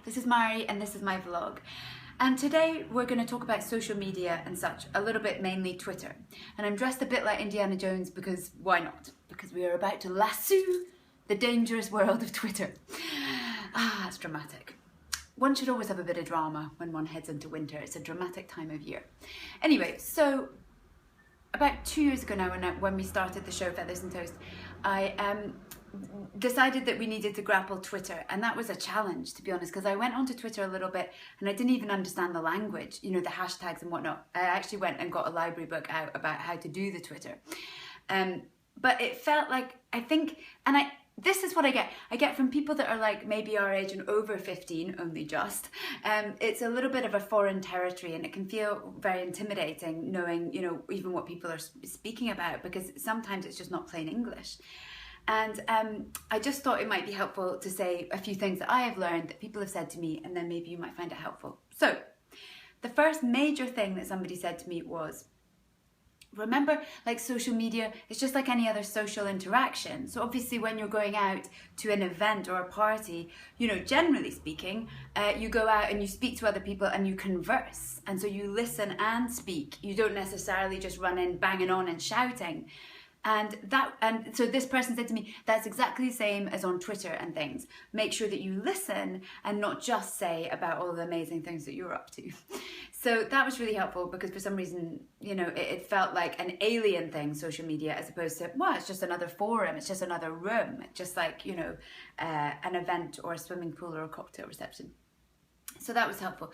this is Mari and this is my vlog. And today we're going to talk about social media and such, a little bit mainly Twitter. And I'm dressed a bit like Indiana Jones because why not? Because we are about to lasso the dangerous world of Twitter. It's dramatic. One should always have a bit of drama when one heads into winter. It's a dramatic time of year. Anyway, so about 2 years ago now when we started the show Feathers and Toast, I decided that we needed to grapple Twitter, and that was a challenge, to be honest, because I went onto Twitter a little bit and I didn't even understand the language, you know, the hashtags and whatnot. I actually went and got a library book out about how to do the Twitter. But it felt like, this is what I get from people that are like maybe our age and over 15 only just. It's a little bit of a foreign territory and it can feel very intimidating knowing, you know, even what people are speaking about, because sometimes it's just not plain English. And I just thought it might be helpful to say a few things that I have learned that people have said to me, and then maybe you might find it helpful. So the first major thing that somebody said to me was, remember, like, social media is just like any other social interaction. So obviously when you're going out to an event or a party, you know, generally speaking, you go out and you speak to other people and you converse. And so you listen and speak. You don't necessarily just run in banging on and shouting. And so this person said to me, that's exactly the same as on Twitter and things. Make sure that you listen and not just say about all the amazing things that you're up to. So that was really helpful because for some reason, you know, it felt like an alien thing, social media, as opposed to, well, it's just another forum, it's just another room, just like, you know, an event or a swimming pool or a cocktail reception. So that was helpful.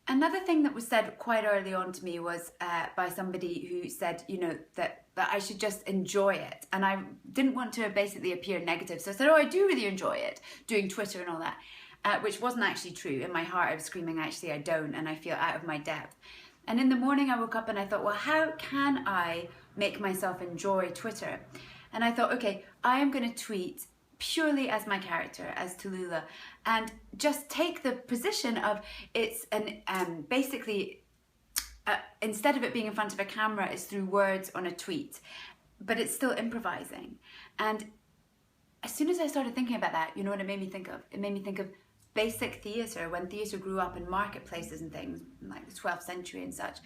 Another thing that was said quite early on to me was by somebody who said, you know, that I should just enjoy it. And I didn't want to basically appear negative. So I said, oh, I do really enjoy it, doing Twitter and all that, which wasn't actually true. In my heart, I was screaming, actually, I don't, and I feel out of my depth. And in the morning, I woke up and I thought, well, how can I make myself enjoy Twitter? And I thought, okay, I am going to tweet purely as my character, as Tallulah, and just take the position of it's an basically instead of it being in front of a camera, it's through words on a tweet, but it's still improvising. And as soon as I started thinking about that, you know what it made me think of? It made me think of basic theatre, when theatre grew up in marketplaces and things, like the 12th century and such.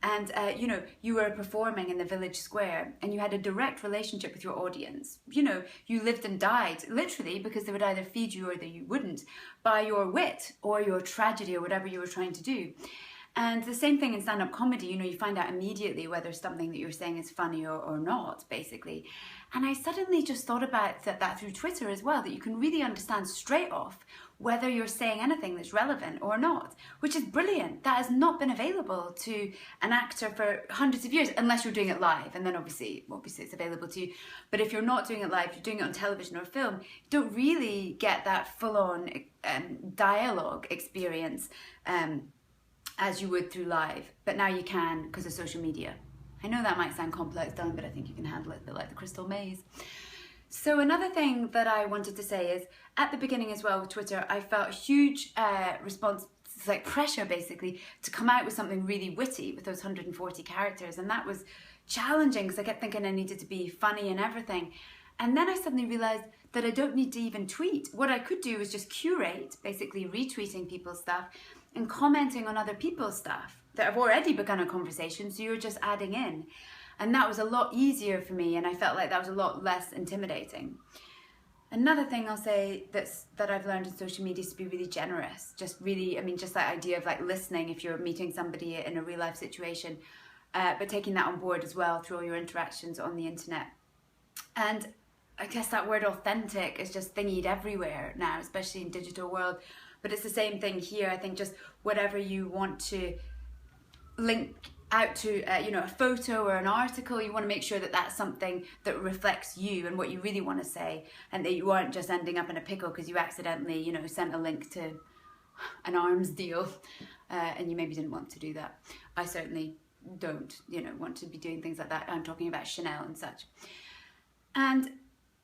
And, you know, you were performing in the village square and you had a direct relationship with your audience. You know, you lived and died, literally, because they would either feed you or that you wouldn't, by your wit or your tragedy or whatever you were trying to do. And the same thing in stand-up comedy, you know, you find out immediately whether something that you're saying is funny or not, basically. And I suddenly just thought about that through Twitter as well, that you can really understand straight off whether you're saying anything that's relevant or not, which is brilliant. That has not been available to an actor for hundreds of years, unless you're doing it live, and then obviously it's available to you. But if you're not doing it live, you're doing it on television or film, you don't really get that full-on dialogue experience as you would through live. But now you can because of social media. I know that might sound complex, Dylan, but I think you can handle it a bit like the Crystal Maze. So another thing that I wanted to say is, at the beginning as well with Twitter, I felt a huge response, like pressure basically, to come out with something really witty with those 140 characters. And that was challenging because I kept thinking I needed to be funny and everything. And then I suddenly realized that I don't need to even tweet. What I could do is just curate, basically retweeting people's stuff and commenting on other people's stuff that have already begun a conversation, so you're just adding in. And that was a lot easier for me, and I felt like that was a lot less intimidating. Another thing I'll say that I've learned in social media is to be really generous. Just that idea of like listening if you're meeting somebody in a real life situation, but taking that on board as well through all your interactions on the internet. And I guess that word authentic is just thingied everywhere now, especially in digital world. But it's the same thing here. I think just whatever you want to link out to, you know, a photo or an article, you want to make sure that that's something that reflects you and what you really want to say, and that you aren't just ending up in a pickle because you accidentally, you know, sent a link to an arms deal and you maybe didn't want to do that. I certainly don't, you know, want to be doing things like that. I'm talking about Chanel and such. And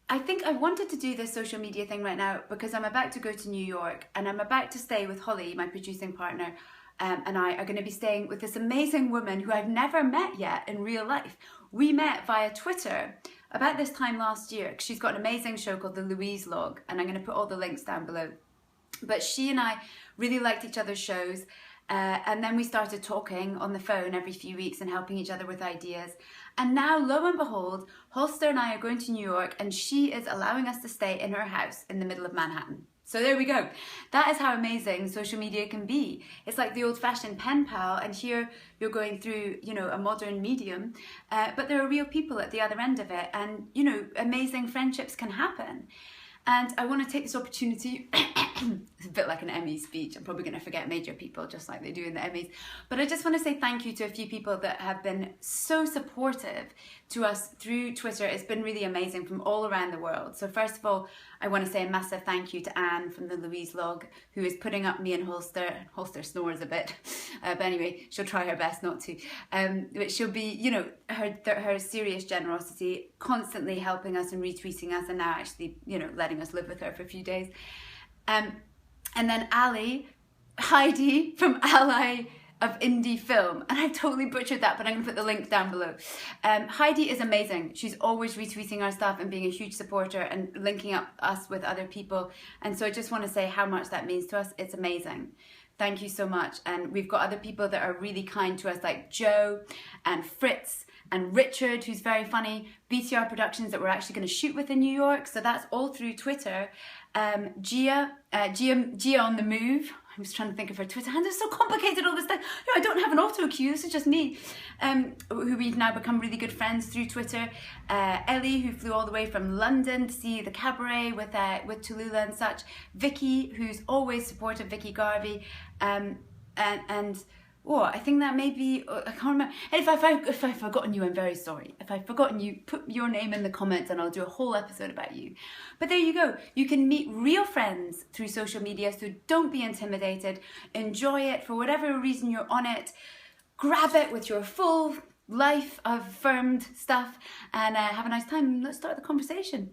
I think I wanted to do this social media thing right now because I'm about to go to New York and I'm about to stay with Holly, my producing partner, and I are going to be staying with this amazing woman who I've never met yet in real life. We met via Twitter about this time last year. She's got an amazing show called The Louise Log, and I'm going to put all the links down below. But she and I really liked each other's shows. And then we started talking on the phone every few weeks and helping each other with ideas. And now, lo and behold, Holster and I are going to New York, and she is allowing us to stay in her house in the middle of Manhattan. So there we go. That is how amazing social media can be. It's like the old-fashioned pen pal, and here you're going through, you know, a modern medium, but there are real people at the other end of it, and, you know, amazing friendships can happen. And I want to take this opportunity, it's a bit like an Emmy speech, I'm probably going to forget major people just like they do in the Emmys, but I just want to say thank you to a few people that have been so supportive to us through Twitter. It's been really amazing from all around the world. So first of all, I want to say a massive thank you to Anne from the Louise Log, who is putting up me and Holster. Holster snores a bit, but anyway, she'll try her best not to. But she'll be, you know, her serious generosity, constantly helping us and retweeting us, and now actually, you know, letting us live with her for a few days. And then Heidi from Ally of Indie Film, and I totally butchered that, but I'm gonna put the link down below. Heidi is amazing. She's always retweeting our stuff and being a huge supporter and linking up us with other people, and so I just want to say how much that means to us. It's amazing. Thank you so much. And we've got other people that are really kind to us, like Joe and Fritz and Richard, who's very funny, BTR Productions that we're actually going to shoot with in New York, so that's all through Twitter. Gia on the Move, I was trying to think of her Twitter handle, it's so complicated all this time. No, I don't have an auto cue, this is just me. Who we've now become really good friends through Twitter. Ellie, who flew all the way from London to see the cabaret with Tallulah and such. Vicky, who's always supportive, Vicky Garvey. Oh, I think that may be, I can't remember. And if I've forgotten you, I'm very sorry. If I've forgotten you, put your name in the comments and I'll do a whole episode about you. But there you go. You can meet real friends through social media, so don't be intimidated. Enjoy it for whatever reason you're on it. Grab it with your full life affirmed stuff and have a nice time. Let's start the conversation.